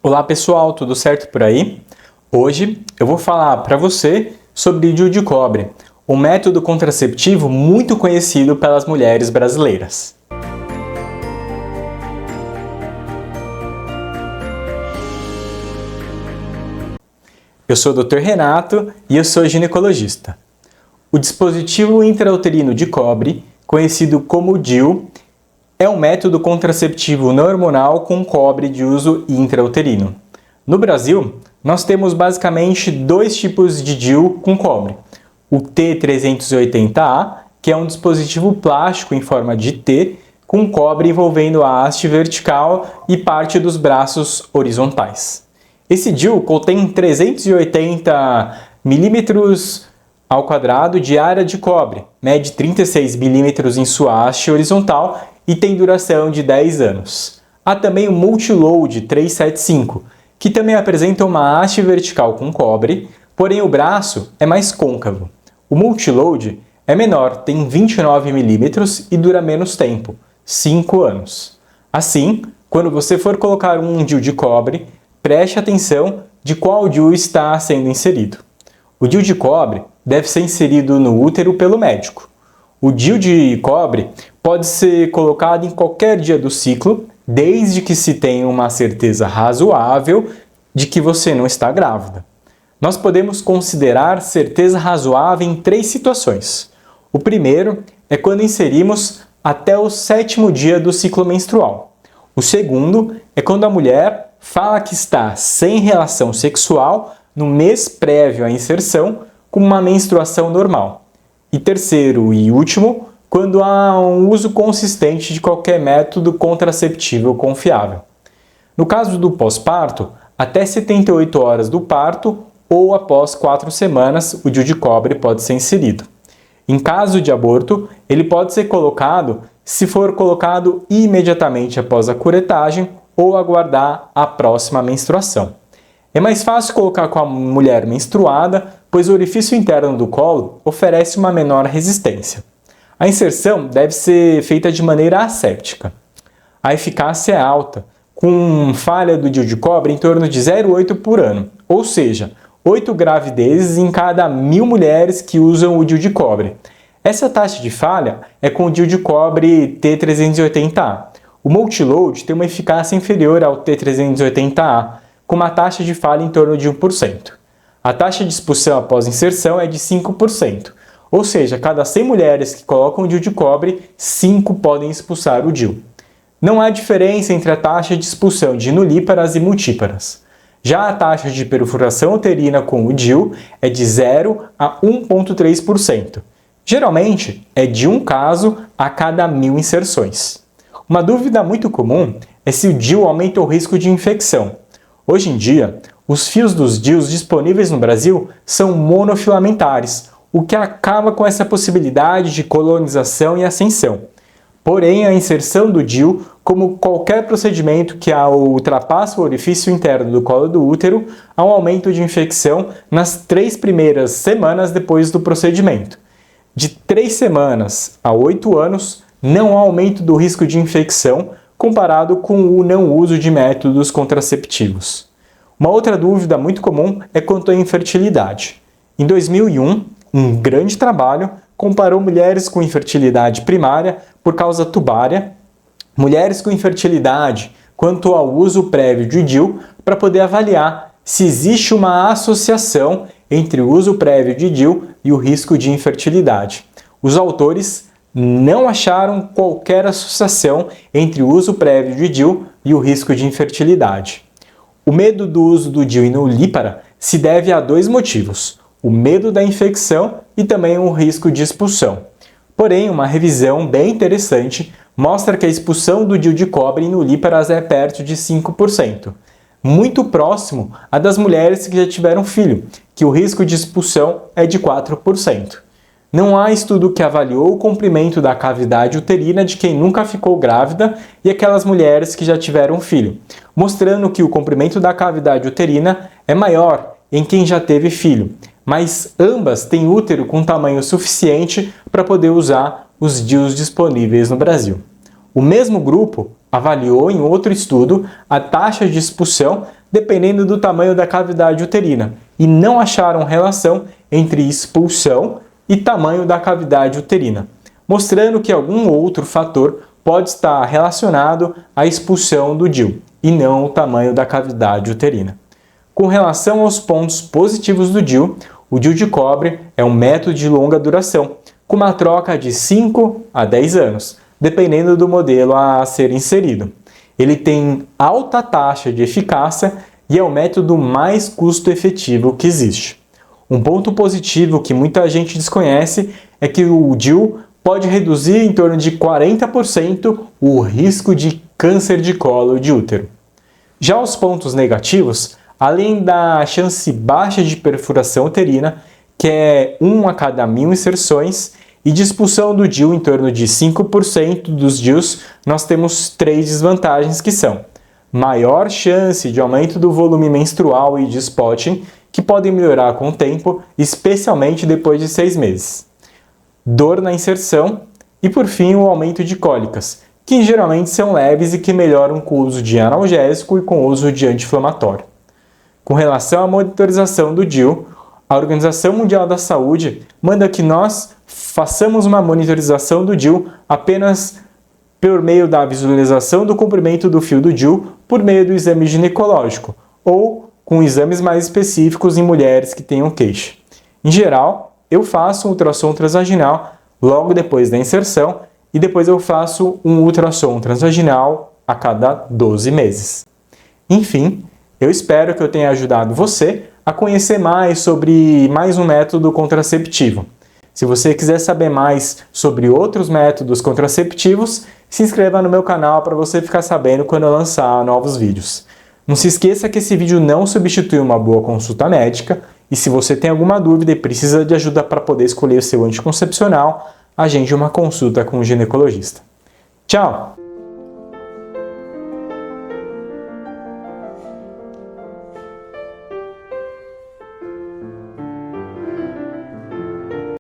Olá pessoal, tudo certo por aí? Hoje eu vou falar para você sobre o DIU de cobre, um método contraceptivo muito conhecido pelas mulheres brasileiras. Eu sou o Dr. Renato e eu sou ginecologista. O dispositivo intrauterino de cobre, conhecido como DIU, é um método contraceptivo não hormonal com cobre de uso intrauterino. No Brasil, nós temos basicamente dois tipos de DIU com cobre. O T380A, que é um dispositivo plástico em forma de T, com cobre envolvendo a haste vertical e parte dos braços horizontais. Esse DIU contém 380 milímetros ao quadrado de área de cobre, mede 36 milímetros em sua haste horizontal e tem duração de 10 anos. Há também o Multiload 375, que também apresenta uma haste vertical com cobre, porém o braço é mais côncavo. O Multiload é menor, tem 29 milímetros e dura menos tempo, 5 anos. Assim, quando você for colocar um DIU de cobre, preste atenção de qual DIU está sendo inserido. O DIU de cobre deve ser inserido no útero pelo médico. O DIU de cobre pode ser colocado em qualquer dia do ciclo, desde que se tenha uma certeza razoável de que você não está grávida. Nós podemos considerar certeza razoável em 3 situações. O primeiro é quando inserimos até o 7º dia do ciclo menstrual. O segundo é quando a mulher fala que está sem relação sexual no mês prévio à inserção com uma menstruação normal. E terceiro e último, quando há um uso consistente de qualquer método contraceptivo confiável. No caso do pós-parto, até 78 horas do parto ou após 4 semanas, o DIU de cobre pode ser inserido. Em caso de aborto, ele pode ser colocado se for colocado imediatamente após a curetagem ou aguardar a próxima menstruação. É mais fácil colocar com a mulher menstruada, pois o orifício interno do colo oferece uma menor resistência. A inserção deve ser feita de maneira asséptica. A eficácia é alta, com falha do DIU de cobre em torno de 0,8 por ano, ou seja, 8 gravidezes em cada 1.000 mulheres que usam o DIU de cobre. Essa taxa de falha é com o DIU de cobre T380A. O Multiload tem uma eficácia inferior ao T380A, com uma taxa de falha em torno de 1%. A taxa de expulsão após inserção é de 5%, ou seja, cada 100 mulheres que colocam o DIU de cobre, 5 podem expulsar o DIU. Não há diferença entre a taxa de expulsão de nulíparas e multíparas. Já a taxa de perfuração uterina com o DIU é de 0 a 1,3%. Geralmente, é de um caso a cada 1.000 inserções. Uma dúvida muito comum é se o DIU aumenta o risco de infecção. Hoje em dia, os fios dos DIUs disponíveis no Brasil são monofilamentares, o que acaba com essa possibilidade de colonização e ascensão. Porém, a inserção do DIU, como qualquer procedimento que ultrapassa o orifício interno do colo do útero, há um aumento de infecção nas 3 primeiras semanas depois do procedimento. De 3 semanas a 8 anos, não há aumento do risco de infecção comparado com o não uso de métodos contraceptivos. Uma outra dúvida muito comum é quanto à infertilidade. Em 2001, um grande trabalho comparou mulheres com infertilidade primária por causa tubária, mulheres com infertilidade quanto ao uso prévio de DIU para poder avaliar se existe uma associação entre o uso prévio de DIU e o risco de infertilidade. Os autores não acharam qualquer associação entre o uso prévio de DIU e o risco de infertilidade. O medo do uso do DIU em nulípara se deve a 2 motivos: o medo da infecção e também o risco de expulsão. Porém, uma revisão bem interessante mostra que a expulsão do DIU de cobre em nulíparas é perto de 5%, muito próximo à das mulheres que já tiveram filho, que o risco de expulsão é de 4%. Não há estudo que avaliou o comprimento da cavidade uterina de quem nunca ficou grávida e aquelas mulheres que já tiveram filho, mostrando que o comprimento da cavidade uterina é maior em quem já teve filho, mas ambas têm útero com tamanho suficiente para poder usar os DIUs disponíveis no Brasil. O mesmo grupo avaliou em outro estudo a taxa de expulsão dependendo do tamanho da cavidade uterina, e não acharam relação entre expulsão e tamanho da cavidade uterina, mostrando que algum outro fator pode estar relacionado à expulsão do DIU e não o tamanho da cavidade uterina. Com relação aos pontos positivos do DIU, o DIU de cobre é um método de longa duração, com uma troca de 5 a 10 anos, dependendo do modelo a ser inserido. Ele tem alta taxa de eficácia e é o método mais custo-efetivo que existe. Um ponto positivo que muita gente desconhece é que o DIU pode reduzir em torno de 40% o risco de câncer de colo de útero. Já os pontos negativos, além da chance baixa de perfuração uterina, que é 1 a cada 1000 inserções, e de expulsão do DIU em torno de 5% dos DIUs, nós temos 3 desvantagens que são: maior chance de aumento do volume menstrual e de spotting, que podem melhorar com o tempo, especialmente depois de 6 meses. Dor na inserção e, por fim, o aumento de cólicas, que geralmente são leves e que melhoram com o uso de analgésico e com o uso de anti-inflamatório. Com relação à monitorização do DIU, a Organização Mundial da Saúde manda que nós façamos uma monitorização do DIU apenas por meio da visualização do comprimento do fio do DIU por meio do exame ginecológico ou com exames mais específicos em mulheres que tenham queixa. Em geral, eu faço um ultrassom transvaginal logo depois da inserção e depois eu faço um ultrassom transvaginal a cada 12 meses. Enfim, eu espero que eu tenha ajudado você a conhecer mais sobre mais um método contraceptivo. Se você quiser saber mais sobre outros métodos contraceptivos, se inscreva no meu canal para você ficar sabendo quando eu lançar novos vídeos. Não se esqueça que esse vídeo não substitui uma boa consulta médica e se você tem alguma dúvida e precisa de ajuda para poder escolher o seu anticoncepcional, agende uma consulta com um ginecologista. Tchau!